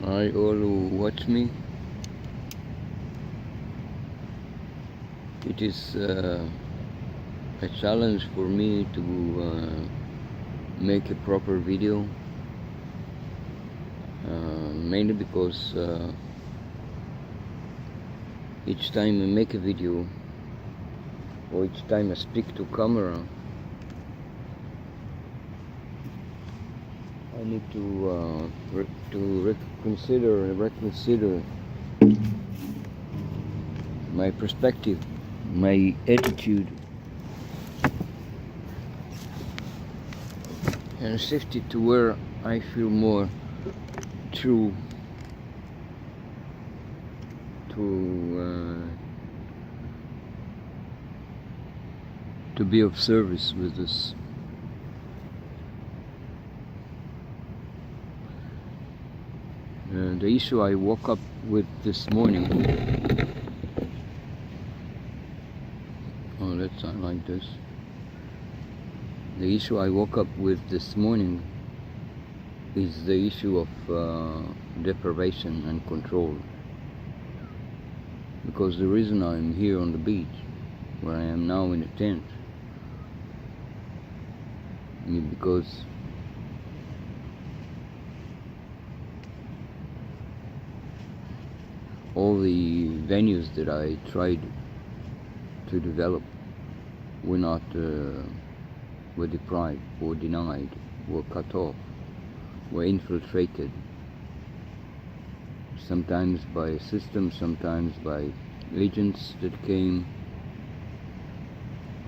Hi all who watch me. It is a challenge for me to make a proper video, mainly because each time I make a video or each time I speak to camera, I need to reconsider my perspective, my attitude, and shift it to where I feel more true to be of service with this. The issue I woke up with this morning. Oh, let's not like this. The issue I woke up with this morning is the issue of deprivation and control. Because the reason I'm here on the beach, where I am now in a tent, is because all the venues that I tried to develop were not, were deprived, or denied, were cut off, were infiltrated. Sometimes by a system, sometimes by agents that came,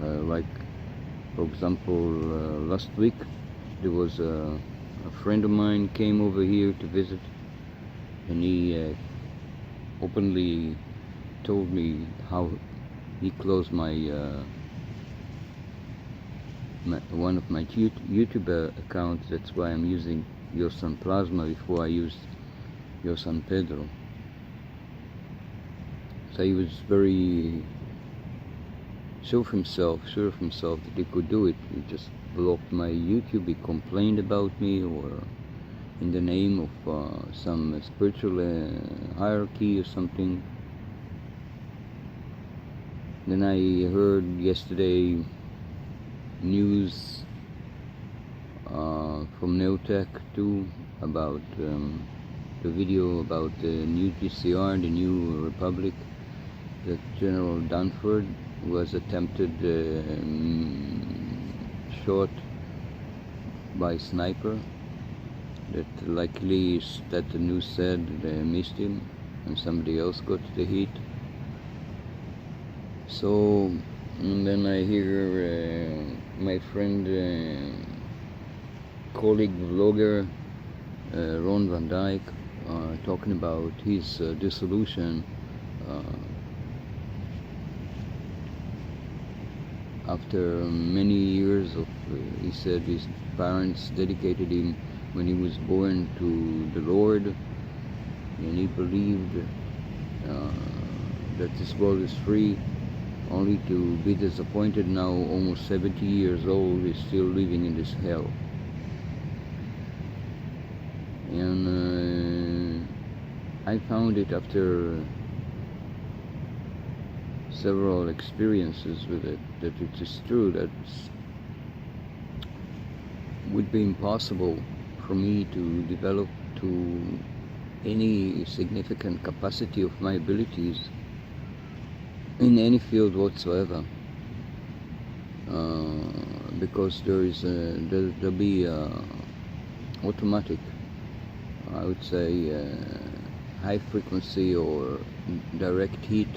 like for example last week there was a friend of mine came over here to visit, and he openly told me how he closed my one of my YouTube accounts. That's why I'm using Your San Plasma before I used Your San Pedro. So he was very sure of himself that he could do it. He just blocked my YouTube. He complained about me, or in the name of some spiritual hierarchy or something. Then I heard yesterday news from Neotech too about the video about the new GCR, the New Republic, that General Dunford was attempted shot by sniper, that likely that the news said they missed him and somebody else got the hit. So and then I hear my friend, colleague vlogger Ron Van Dyke talking about his dissolution after many years of, he said his parents dedicated him when he was born to the Lord, and he believed that this world is free, only to be disappointed now, almost 70 years old, is still living in this hell. And I found it, after several experiences with it, that it is true that it would be impossible for me to develop to any significant capacity of my abilities in any field whatsoever, because there'll be automatic, I would say, high frequency or direct heat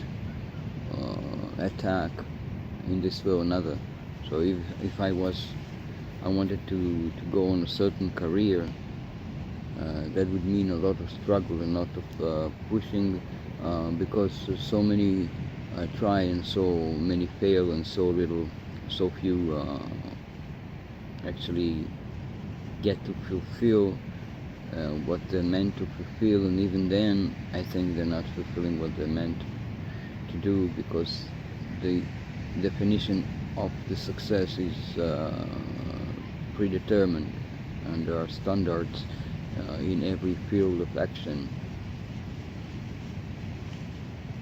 attack in this way or another. So if I wanted to go on a certain career, that would mean a lot of struggle and a lot of pushing, because so many try and so many fail, and so few actually get to fulfill what they're meant to fulfill. And even then, I think they're not fulfilling what they're meant to do, because the definition of the success is predetermined, and there are standards in every field of action.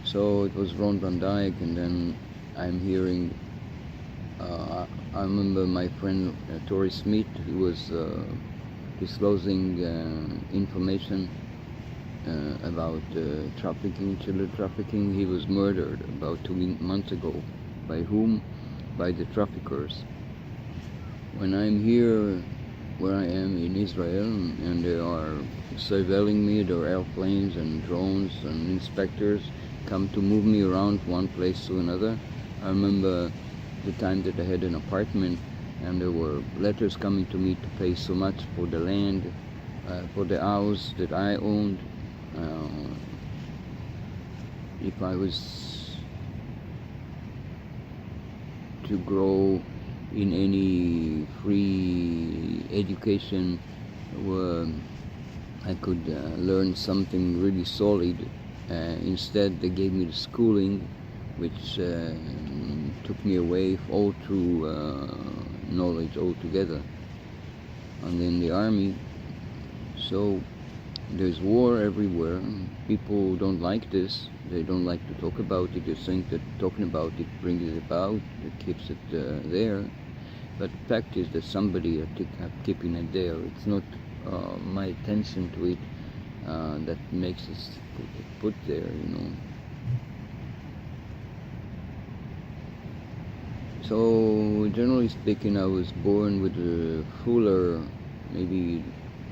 So it was Ron Van Dyke, and then I'm hearing, I remember my friend Tory Smith, who was disclosing information about trafficking, children trafficking. He was murdered about 2 months ago. By whom? By the traffickers. When I'm here, where I am in Israel, and they are surveilling me, there are airplanes and drones and inspectors come to move me around one place to another. I remember the time that I had an apartment, and there were letters coming to me to pay so much for the land, for the house that I owned. If I was to grow in any free education where I could learn something really solid. Instead, they gave me the schooling, which took me away all through knowledge altogether. And then the army. So there's war everywhere. People don't like this. They don't like to talk about it. They think that talking about it brings it about, it keeps it there. But the fact is that somebody is keeping it there. It's not my attention to it that makes it put there, So generally speaking, I was born with a fuller, maybe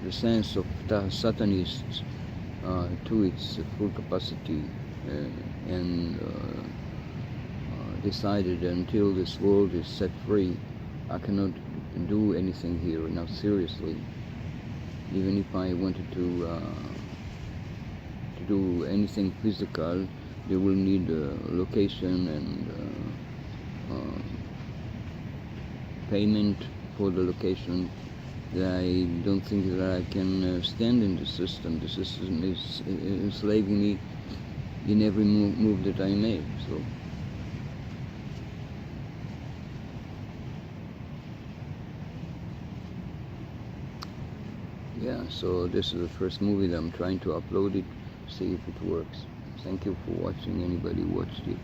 the sense of Satanists to its full capacity, and decided until this world is set free, I cannot do anything here. Now seriously, even if I wanted to do anything physical, they will need a location and payment for the location. I don't think that I can stand in the system. The system is enslaving me in every move that I make. So yeah, so this is the first movie that I'm trying to upload it, see if it works. Thank you for watching, anybody who watched it.